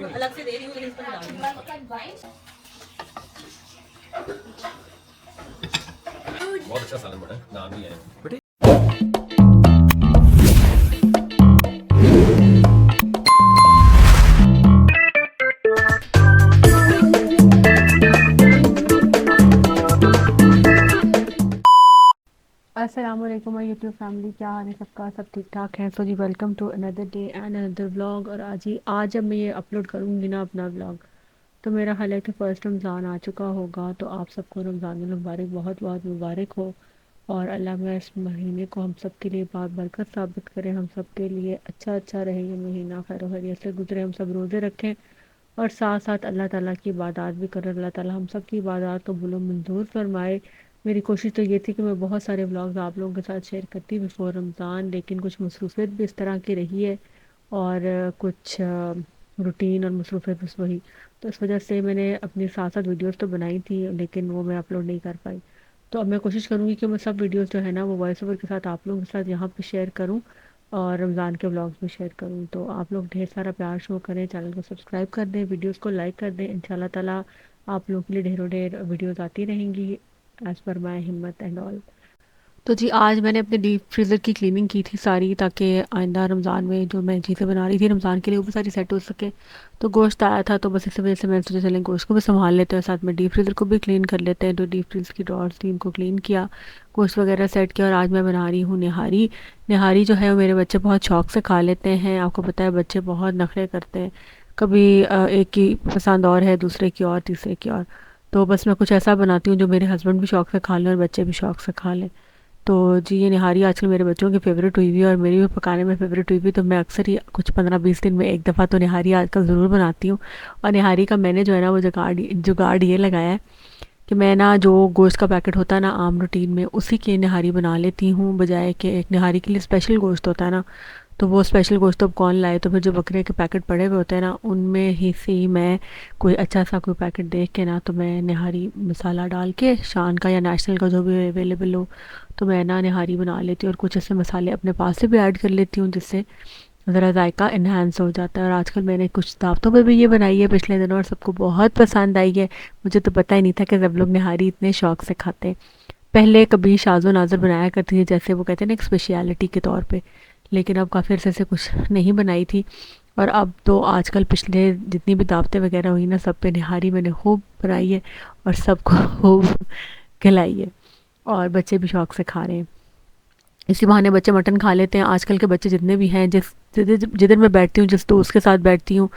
अलग से दे रही हूँ लेकिन इसको डाल बहुत अच्छा सालन बना है, नाम भी है बेटे। अस्सलाम वालेकुम माय यूट्यूब फैमिली, क्या हाल है सबका? सब ठीक ठाक है? सो जी welcome to another day and another vlog. और आज जब मैं ये अपलोड करूँगी ना अपना व्लॉग, तो मेरा ख्याल है कि फ़र्स्ट रमज़ान आ चुका होगा। तो आप सबको रमज़ान मुबारक, बहुत बहुत मुबारक हो। और अल्लाह में इस महीने को हम सब के लिए बात बरकत साबित करें, हम सब के लिए अच्छा अच्छा रहे ये महीना, खैर खैरियत से गुजरे, हम सब रोज़े रखें और साथ साथ अल्लाह ताला की इबादत भी करें। अल्लाह ताला हम सब की इबादत को बुलो मंजूर फरमाए। मेरी कोशिश तो ये थी कि मैं बहुत सारे व्लॉग्स आप लोगों के साथ शेयर करती बिफ़ोर रमज़ान, लेकिन कुछ मसरूफ़ियत भी इस तरह की रही है और कुछ रूटीन और मसरूफ़ियत बस वही। तो इस वजह से मैंने अपनी साथ साथ वीडियोस तो बनाई थी लेकिन वो मैं अपलोड नहीं कर पाई। तो अब मैं कोशिश करूँगी कि मैं सब वीडियोस जो है ना वो वॉइस ओवर के साथ आप लोगों के साथ यहाँ पे शेयर करूँ और रमज़ान के व्लॉग्स भी शेयर करूँ। तो आप लोग ढेर सारा प्यार शो करें, चैनल को सब्सक्राइब कर दें, वीडियोस को लाइक कर दें। इंशाल्लाह ताला आप लोगों के लिए ढेरों ढेर वीडियोस आती रहेंगी एज़ पर माय हिम्मत एंड ऑल। तो जी आज मैंने अपने डीप फ्रीज़र की क्लीनिंग की थी सारी, ताकि आइंदा रमज़ान में जो मैं चीज़ें बना रही थी रमज़ान के लिए वो भी सारी सेट हो सके। तो गोश्त आया था तो बस इसी वजह से मैंने सोचा चलें गोश्त को भी संभाल लेते हैं, साथ में डीप फ्रीज़र को भी क्लीन कर लेते हैं। तो डीप फ्रीज़र की ड्रॉर्स थी, इनको क्लीन किया, गोश्त वगैरह सेट किया। और आज मैं बना रही हूँ निहारी। निहारी जो है वो मेरे बच्चे बहुत शौक से खा लेते हैं। आपको पता है बच्चे बहुत नखरे करते हैं, कभी एक की पसंद और है, दूसरे की और, तीसरे की और। तो बस मैं कुछ ऐसा बनाती हूँ जो मेरे हस्बैंड भी शौक से खा लें और बच्चे भी शौक से खा लें। तो जी ये निहारी आजकल मेरे बच्चों की फ़ेवरेट हुई हुई है और मेरी भी पकाने में फ़ेवरेट हुई हुई। तो मैं अक्सर ही कुछ 15-20 दिन में एक दफ़ा तो निहारी आजकल ज़रूर बनाती हूँ। और निहारी का मैंने जो है ना वो जुगाड़ ये लगाया है कि मैं ना जो गोश्त का पैकेट होता है ना आम रूटीन में, उसी की निहारी बना लेती हूँ, बजाय कि एक निहारी के लिए स्पेशल गोश्त होता है ना, तो वो स्पेशल गोश्त तो अब कौन लाए। तो फिर जो बकरे के पैकेट पड़े हुए होते हैं ना उनमें ही से ही मैं कोई अच्छा सा कोई पैकेट देख के ना तो मैं निहारी मसाला डाल के शान का या नेशनल का जो भी अवेलेबल हो तो मैं ना निहारी बना लेती हूँ। और कुछ ऐसे मसाले अपने पास से भी ऐड कर लेती हूँ जिससे ज़रा जायका इन्हांस हो जाता है। और आजकल मैंने कुछ दावतों पर भी ये बनाई है पिछले दिनों और सबको बहुत पसंद आई है। मुझे तो पता ही नहीं था कि सब लोग निहारी इतने शौक से खाते हैं। पहले कभी शाज़ो नाज़र बनाया करती थी, जैसे वो कहते हैं ना एक स्पेशलिटी के तौर पे, लेकिन अब काफ़ी अरसे से कुछ नहीं बनाई थी। और अब तो आजकल पिछले जितनी भी दावतें वगैरह हुई ना सब पे निहारी मैंने खूब बनाई है और सबको खूब खिलाई है और बच्चे भी शौक से खा रहे हैं। इसी बहाने बच्चे मटन खा लेते हैं। आजकल के बच्चे जितने भी हैं, जिधर मैं बैठती हूँ, जिस दोस्त के साथ बैठती हूँ,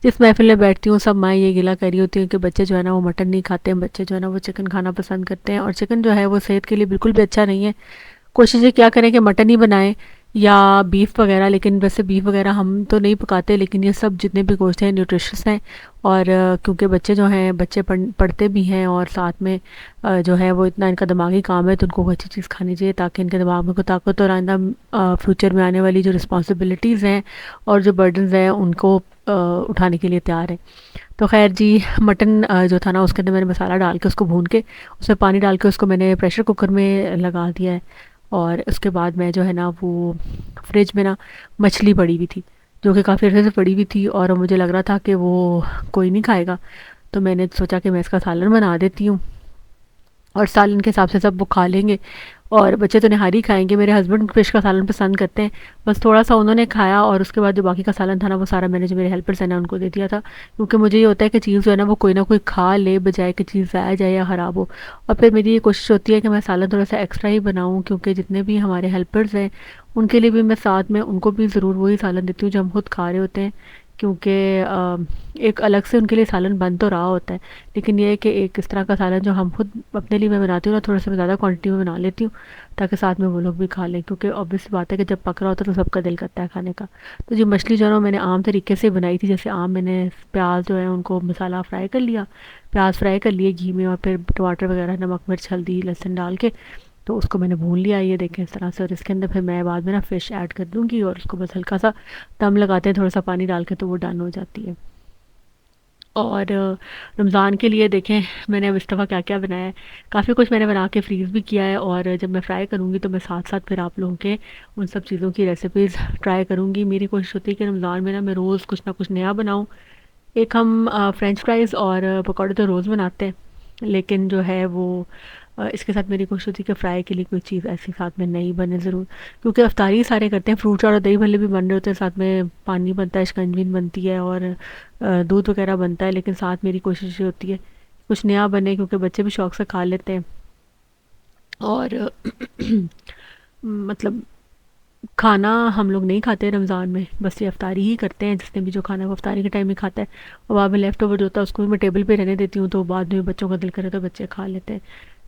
जिस महफिल में बैठती हूँ, सब माँ ये गिला कर रही होती हैं कि बच्चे जो है ना वो मटन नहीं खाते हैं, बच्चे जो है ना वो चिकन खाना पसंद करते हैं। और चिकन जो है वो सेहत के लिए बिल्कुल भी अच्छा नहीं है। कोशिश ये क्या करें कि मटन ही बनाएं या बीफ वगैरह, लेकिन वैसे बीफ वगैरह हम तो नहीं पकाते, लेकिन ये सब जितने भी गोश्त हैं न्यूट्रिशियस हैं। और क्योंकि बच्चे जो हैं बच्चे पढ़ते भी हैं और साथ में जो है वो इतना इनका दिमागी काम है, तो उनको अच्छी चीज़ खानी चाहिए ताकि इनके दिमाग में को ताकत और आइंदा फ्यूचर में आने वाली जो रिस्पॉन्सिबिलिटीज़ हैं और जो बर्डन्स हैं उनको उठाने के लिए तैयार है। तो खैर जी मटन जो था ना उसके अंदर मैंने मसाला डाल के उसको भून के उसमें पानी डाल के उसको मैंने प्रेशर कुकर में लगा दिया है। और उसके बाद मैं जो है ना वो फ्रिज में ना मछली पड़ी हुई थी, जो कि काफ़ी अर्से से पड़ी हुई थी और मुझे लग रहा था कि वो कोई नहीं खाएगा। तो मैंने सोचा कि मैं इसका सालन बना देती हूँ और सालन के हिसाब से सब वो खा लेंगे और बच्चे तो निहारी खाएंगे। मेरे हस्बैंड फिश का सालन पसंद करते हैं, बस थोड़ा सा उन्होंने खाया और उसके बाद जो बाकी का सालन था ना वो सारा मैंने जो मेरे हेल्पर्स हैं ना उनको दे दिया था, क्योंकि मुझे ये होता है कि चीज़ जो है ना वो कोई ना कोई खा ले, बजाय कि चीज़ ज़ाया जाए या ख़राब हो। और फिर मेरी ये कोशिश होती है कि मैं सालन थोड़ा सा एक्स्ट्रा ही बनाऊँ, क्योंकि जितने भी हमारे हेल्पर्स हैं उनके लिए भी मैं साथ में उनको भी ज़रूर वही सालन देती हूँ जो हम खुद खा रहे होते हैं। क्योंकि एक अलग से उनके लिए सालन बन तो रहा होता है, लेकिन ये है कि एक इस तरह का सालन जो हम खुद अपने लिए मैं बनाती हूँ ना थोड़ा सा ज़्यादा क्वांटिटी में बना लेती हूँ ताकि साथ में वो लोग भी खा लें, क्योंकि ऑब्वियस बात है कि जब पक रहा होता है तो सबका दिल करता है खाने का। तो जी मछली जो है ना मैंने आम तरीके से बनाई थी, जैसे आम मैंने प्याज जो है उनको मसाला फ्राई कर लिया, प्याज फ्राई कर लिए घी में और फिर टमाटर वगैरह नमक मिर्च हल्दी लहसुन डाल के तो उसको मैंने भून लिया, ये देखें इस तरह से। और इसके अंदर फिर मैं बाद में ना फ़िश ऐड कर दूँगी और उसको बस हल्का सा दम लगाते हैं थोड़ा सा पानी डाल के तो वो डन हो जाती है। और रमज़ान के लिए देखें मैंने अब इस दफ़ा क्या क्या बनाया है, काफ़ी कुछ मैंने बना के फ्रीज़ भी किया है और जब मैं फ्राई करूँगी तो मैं साथ साथ फिर आप लोगों के उन सब चीज़ों की रेसिपीज़ ट्राई करूँगी। मेरी कोशिश होती है कि रमज़ान में ना मैं रोज़ कुछ ना कुछ नया बनाऊँ, एक हम फ्रेंच फ्राइज़ और पकौड़े तो रोज़ बनाते हैं, लेकिन जो है वो इसके साथ मेरी कोशिश होती है कि फ्राई के लिए कोई चीज़ ऐसी साथ में नहीं बने ज़रूर, क्योंकि अफ्तारी सारे करते हैं, फ्रूट्स और दही भल्ले भी बन रहे होते हैं, साथ में पानी बनता है, शिकंजवीन बनती है और दूध वगैरह बनता है, लेकिन साथ मेरी कोशिश ये होती है कुछ नया बने, क्योंकि बच्चे भी शौक से खा लेते हैं। और मतलब खाना हम लोग नहीं खाते रमज़ान में, बस ये अफ्तारी ही करते हैं, जिसने भी जो खाना है वो अफ्तारी के टाइम ही खाता है, और बाद में लेफ़्ट ओवर जो होता है उसको भी मैं टेबल पे रहने देती हूँ, तो बाद में बच्चों का दिल करे तो बच्चे खा लेते हैं।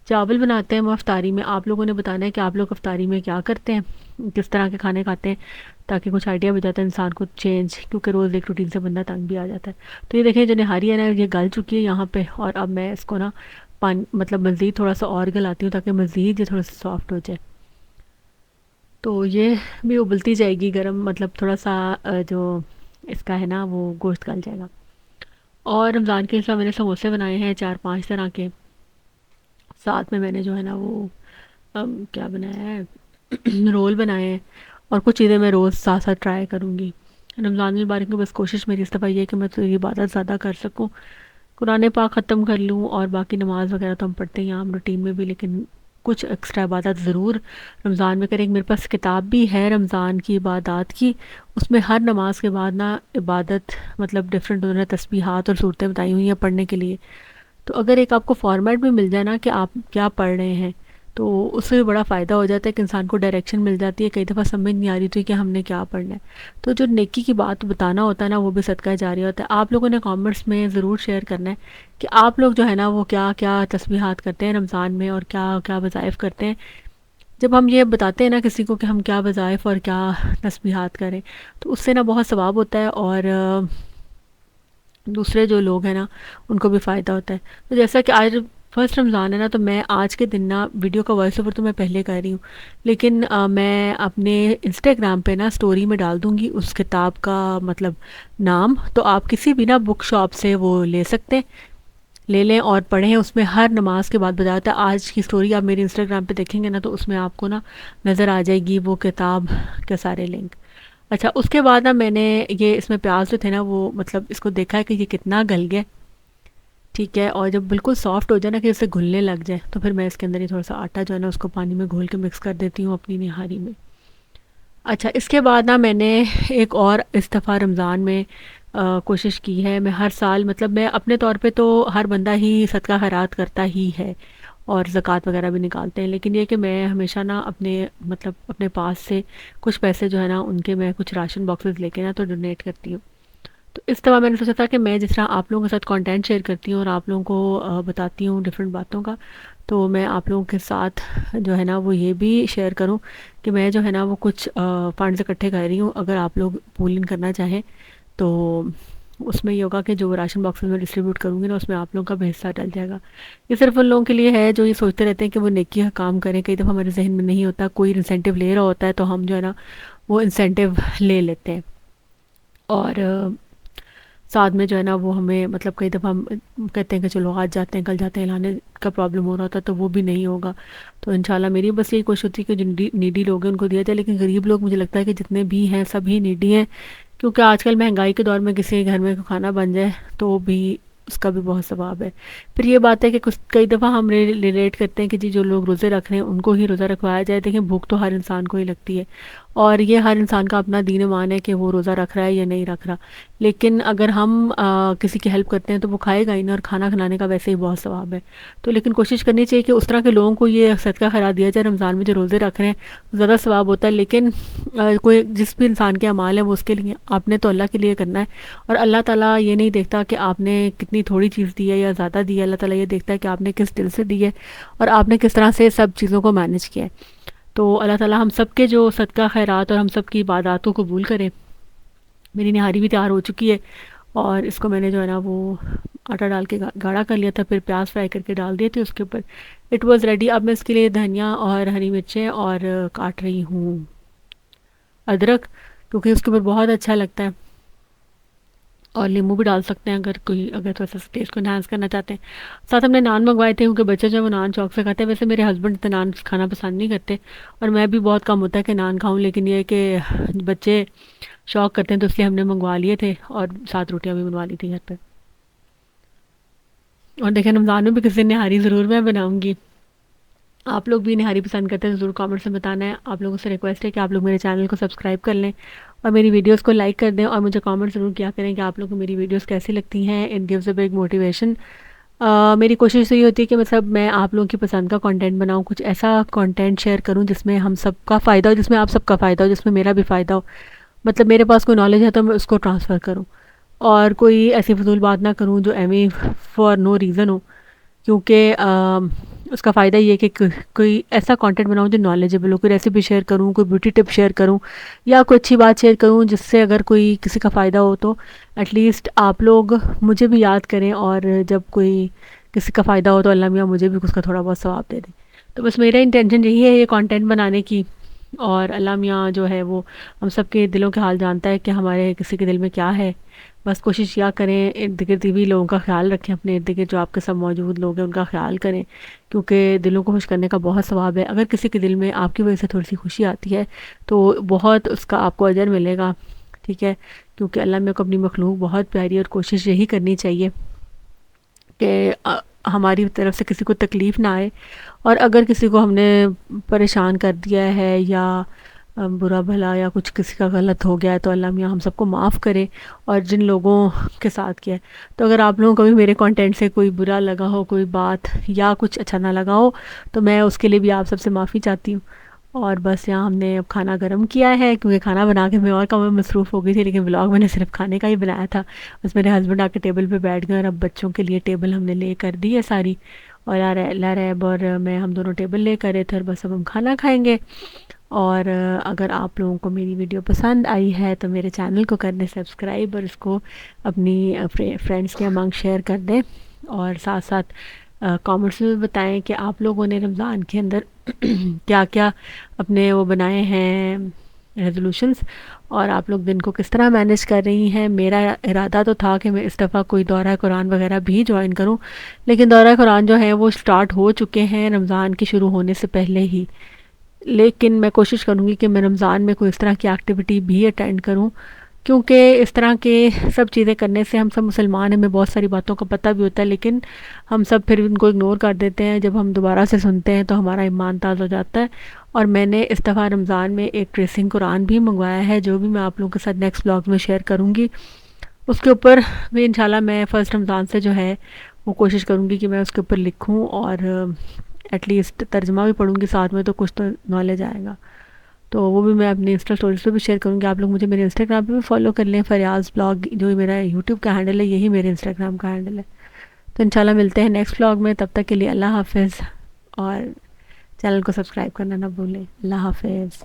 चावल बनाते हैं हम अफ्तारी में। आप लोगों ने बताना है कि आप लोग अफ्तारी में क्या करते हैं, किस तरह के खाने खाते हैं, ताकि कुछ आइडिया भी जाता है इंसान को चेंज, क्योंकि रोज़ एक रूटीन से बंदा तंग भी आ जाता है। तो ये देखें जो निहारी है ना, ये गल चुकी है यहाँ पे, और अब मैं इसको ना पानी मतलब मज़ीद थोड़ा सा और गलाती हूँ ताकि मज़ीद ये थोड़ा सा सॉफ्ट हो जाए। तो ये भी उबलती जाएगी गरम, मतलब थोड़ा सा जो इसका है ना वो गोश्त गल जाएगा। और रमज़ान के हिसाब मैंने समोसे बनाए हैं 4-5 तरह के, साथ में मैंने जो है ना वो क्या बनाया है रोल बनाए हैं, और कुछ चीज़ें मैं रोज़ साथ साथ ट्राई करूँगी। रमज़ान मुबारक में बस कोशिश मेरी इस दफ़ा ये है कि मैं तो इबादत ज़्यादा कर सकूँ, कुरान पाक ख़त्म कर लूँ, और बाकी नमाज़ वगैरह तो हम पढ़ते हैं आम रूटीन में भी, लेकिन कुछ एक्स्ट्रा इबादत ज़रूर रमज़ान में करें। मेरे पास किताब भी है रमज़ान की इबादत की, उसमें हर नमाज के बाद ना इबादत मतलब डिफरेंट उन्होंने तस्बीहात और सूरतें बताई हुई हैं पढ़ने के लिए। तो अगर एक आपको फॉर्मेट भी मिल जाए ना कि आप क्या पढ़ रहे हैं, तो उससे भी बड़ा फ़ायदा हो जाता है कि इंसान को डायरेक्शन मिल जाती है। कई दफ़ा समझ नहीं आ रही थी कि हमने क्या पढ़ना है, तो जो नेकी की बात बताना होता है ना, वो भी सदका जारी होता है। आप लोगों ने कमेंट्स में ज़रूर शेयर करना है कि आप लोग जो है ना वो क्या क्या तस्बीहात करते हैं रमज़ान में, और क्या क्या वज़ाइफ करते हैं। जब हम ये बताते हैं ना किसी को कि हम क्या वज़ाइफ और क्या तस्बीहात करें, तो उससे ना बहुत सवाब होता है, और दूसरे जो लोग हैं ना उनको भी फ़ायदा होता है। तो जैसा कि आज फर्स्ट रमज़ान है ना, तो मैं आज के दिन ना वीडियो का वॉइस ओवर तो मैं पहले कर रही हूँ, लेकिन मैं अपने इंस्टाग्राम पे ना स्टोरी में डाल दूँगी उस किताब का मतलब नाम, तो आप किसी भी ना बुक शॉप से वो ले सकते हैं, ले लें और पढ़ें। उसमें हर नमाज के बाद बताया होता है। आज की स्टोरी आप मेरे इंस्टाग्राम पे देखेंगे ना, तो उसमें आपको ना नज़र आ जाएगी वो किताब के सारे लिंक। अच्छा, उसके बाद ना मैंने ये इसमें प्याज जो थे ना वो मतलब इसको देखा है कि ये कितना गल गया, ठीक है, और जब बिल्कुल सॉफ्ट हो जाए ना कि इसे घुलने लग जाए, तो फिर मैं इसके अंदर ही थोड़ा सा आटा जो है ना उसको पानी में घोल के मिक्स कर देती हूँ अपनी निहारी में। अच्छा, इसके बाद ना मैंने एक और इस दफ़ा रमज़ान में कोशिश की है। मैं हर साल मतलब मैं अपने तौर पे तो हर बंदा ही सदका खैरात करता ही है और ज़कात वगैरह भी निकालते हैं, लेकिन ये कि मैं हमेशा ना अपने मतलब अपने पास से कुछ पैसे जो है ना उनके मैं कुछ राशन बॉक्सेस लेके ना तो डोनेट करती हूँ। तो इस दफ़ा मैंने सोचा था कि मैं जिस तरह आप लोगों के साथ कंटेंट शेयर करती हूँ और आप लोगों को बताती हूँ डिफरेंट बातों का, तो मैं आप लोगों के साथ जो है ना वो ये भी शेयर करूँ कि मैं जो है ना वो कुछ फंड्स इकट्ठे कर रही हूँ। अगर आप लोग पूल इन करना चाहें तो उसमें ये होगा कि जो राशन बॉक्स में डिस्ट्रीब्यूट करूँगी ना उसमें आप लोगों का भी हिस्सा डल जाएगा। ये सिर्फ उन लोगों के लिए है जो ये सोचते रहते हैं कि वो नेकी का काम करें। कई दफ़ा हमारे जहन में नहीं होता, कोई इंसेंटिव ले रहा होता है तो हम जो है ना वो इंसेंटिव ले लेते हैं, और साथ में जो है ना वो हमें मतलब कई दफ़ा हम कहते हैं कि चलो आज जाते हैं कल जाते हैं, लाने का प्रॉब्लम हो रहा था तो वो भी नहीं होगा। तो इंशाल्लाह मेरी बस यही कोशिश होती है कि जो नीडी लोग हैं उनको दिया जाए, लेकिन गरीब लोग मुझे लगता है कि जितने भी हैं सभी नीडी हैं, क्योंकि आजकल महंगाई के दौर में किसी के घर में खाना बन जाए तो भी उसका भी बहुत सवाब है। फिर ये बात है कि कुछ कई दफ़ा हम रिलेट करते हैं कि जी जो लोग रोज़े रख रहे हैं उनको ही रोज़ा रखवाया जाए। देखिए भूख तो हर इंसान को ही लगती है, और ये हर इंसान का अपना दीन ईमान है कि वो रोज़ा रख रहा है या नहीं रख रहा, लेकिन अगर हम किसी की हेल्प करते हैं तो वो खाएगा ही ना, और खाना खिलाने का वैसे ही बहुत सवाब है। तो लेकिन कोशिश करनी चाहिए कि उस तरह के लोगों को ये सदका खैरा दिया जाए रमज़ान में जो रोज़े रख रहे हैं, ज़्यादा सवाब होता है। लेकिन कोई जिस भी इंसान के अमाल है वो उसके लिए, आपने तो अल्लाह के लिए करना है, और अल्लाह ताला ये नहीं देखता कि आपने कितनी थोड़ी चीज़ दी है या ज़्यादा दी है। अल्लाह ताला ये देखता है कि आपने किस दिल से दी है और आपने किस तरह से सब चीज़ों को मैनेज किया है। तो अल्लाह ताला हम सब के जो सदका खैरात और हम सब की इबादतों को कबूल करे। मेरी निहारी भी तैयार हो चुकी है, और इसको मैंने जो है ना वो आटा डाल के गाढ़ा कर लिया था, फिर प्याज फ्राई करके डाल दिए थे उसके ऊपर। It was ready. अब मैं इसके लिए धनिया और हरी मिर्चें और काट रही हूँ अदरक, क्योंकि उसके ऊपर बहुत अच्छा लगता है, और नींबू भी डाल सकते हैं अगर कोई अगर थोड़ा सा टेस्ट को इन्हांस करना चाहते हैं। साथ हमने नान मंगवाए थे क्योंकि बच्चे जो है वो नान शौक से खाते हैं। वैसे मेरे हस्बैंड इतना नान खाना पसंद नहीं करते, और मैं भी बहुत कम होता है कि नान खाऊं, लेकिन ये है कि बच्चे शौक करते हैं, तो इसलिए हमने मंगवा लिए थे और 7 रोटियां भी बनवा ली थी घर पे। और देखें रमज़ान में भी किसी ने निहारी ज़रूर मैं बनाऊंगी। आप लोग भी निहारी पसंद करते हैं तो ज़रूर कमेंट्स में बताना है। आप लोगों से रिक्वेस्ट है कि आप लोग मेरे चैनल को सब्सक्राइब कर लें और मेरी वीडियोस को लाइक कर दें और मुझे कमेंट ज़रूर किया करें कि आप लोग को मेरी वीडियोस कैसी लगती हैं। It gives a big motivation. मेरी कोशिश तो ये होती है कि मतलब मैं आप लोगों की पसंद का कंटेंट बनाऊं, कुछ ऐसा कंटेंट शेयर करूं जिसमें हम सबका फ़ायदा हो, जिसमें आप सबका फ़ायदा हो, जिसमें मेरा भी फ़ायदा हो। मतलब मेरे पास कोई नॉलेज है तो मैं उसको ट्रांसफ़र करूं और कोई ऐसी फजूल बात ना करूं जो एमी फॉर नो रीज़न हो। क्योंकि उसका फ़ायदा ये है कि कोई ऐसा कंटेंट बनाऊं जो नॉलेजेबल हो, कोई रेसिपी शेयर करूं, कोई ब्यूटी टिप शेयर करूं या कोई अच्छी बात शेयर करूं जिससे अगर कोई किसी का फ़ायदा हो तो एटलीस्ट आप लोग मुझे भी याद करें और जब कोई किसी का फ़ायदा हो तो अल्लाह मियाँ मुझे भी उसका थोड़ा बहुत सवाब दे दे। तो बस मेरा इंटेंशन यही है ये कंटेंट बनाने की। और अल्लाह मियाँ जो है वो हम सब के दिलों के हाल जानता है कि हमारे किसी के दिल में क्या है। बस कोशिश या करें, इर्द गिर्द भी लोगों का ख्याल रखें, अपने इर्द गिर्द जो आपके सब मौजूद लोग हैं उनका ख्याल करें, क्योंकि दिलों को खुश करने का बहुत सवाब है। अगर किसी के दिल में आपकी वजह से थोड़ी सी खुशी आती है तो बहुत उसका आपको अजर मिलेगा। ठीक है, क्योंकि अल्लाह में को अपनी मखलूक बहुत प्यारी और कोशिश यही करनी चाहिए कि हमारी तरफ से किसी को तकलीफ़ ना आए। और अगर किसी को हमने परेशान कर दिया है या बुरा भला या कुछ किसी का गलत हो गया है तो अल्लाह मियाँ हम सबको माफ़ करे। और जिन लोगों के साथ किया है, तो अगर आप लोगों को भी मेरे कंटेंट से कोई बुरा लगा हो, कोई बात या कुछ अच्छा ना लगा हो, तो मैं उसके लिए भी आप सबसे माफ़ी चाहती हूँ। और बस यहाँ हमने अब खाना गर्म किया है, क्योंकि खाना बना के मैं और काम में मसरूफ़ हो गई थी, लेकिन व्लॉग मैंने सिर्फ खाने का ही बनाया था। बस मेरे हस्बैंड आके टेबल पे बैठ गए और अब बच्चों के लिए टेबल हमने ले कर दी है सारी। और लारैब और मैं हम दोनों टेबल ले कर रहे थे और बस अब हम खाना खाएंगे। और अगर आप लोगों को मेरी वीडियो पसंद आई है तो मेरे चैनल को कर दें सब्सक्राइब और इसको अपनी फ्रेंड्स के अमंग शेयर कर दें। और साथ साथ कमेंट्स में बताएं कि आप लोगों ने रमज़ान के अंदर क्या क्या अपने वो बनाए हैं रेजोल्यूशंस, और आप लोग दिन को किस तरह मैनेज कर रही हैं। मेरा इरादा तो था कि मैं इस दफ़ा कोई दौरा कुरान वगैरह भी ज्वाइन करूं, लेकिन दौरा कुरान जो है वो स्टार्ट हो चुके हैं रमज़ान के शुरू होने से पहले ही। लेकिन मैं कोशिश करूँगी कि मैं रमज़ान में कोई इस तरह की एक्टिविटी भी अटेंड करूँ, क्योंकि इस तरह के सब चीज़ें करने से हम सब मुसलमान हैं, हमें बहुत सारी बातों का पता भी होता है, लेकिन हम सब फिर उनको इग्नोर कर देते हैं। जब हम दोबारा से सुनते हैं तो हमारा ईमान ताज़ा हो जाता है। और मैंने इस दफ़ा रमज़ान में एक ट्रेसिंग कुरान भी मंगवाया है, जो भी मैं आप लोगों के साथ नेक्स्ट ब्लॉग में शेयर करूँगी। उसके ऊपर भी इंशाल्लाह मैं फ़र्स्ट रमज़ान से जो है वो कोशिश करूँगी कि मैं उसके ऊपर लिखूँ और एटलीस्ट तर्जमा भी पढ़ूँगी साथ में, तो कुछ तो नॉलेज आएगा। तो वो भी मैं अपनी इंस्टा स्टोरीज पे भी शेयर करूँगी। आप लोग मुझे मेरे इंस्टाग्राम पे भी फॉलो कर लें, फरियाज़ ब्लॉग जो मेरा यूट्यूब का हैंडल है, यही मेरे इंस्टाग्राम का हैंडल है। तो इंशाल्लाह मिलते हैं नेक्स्ट ब्लॉग में, तब तक के लिए अल्लाह हाफिज़। और चैनल को सब्सक्राइब करना ना भूलें। अल्लाह हाफिज़।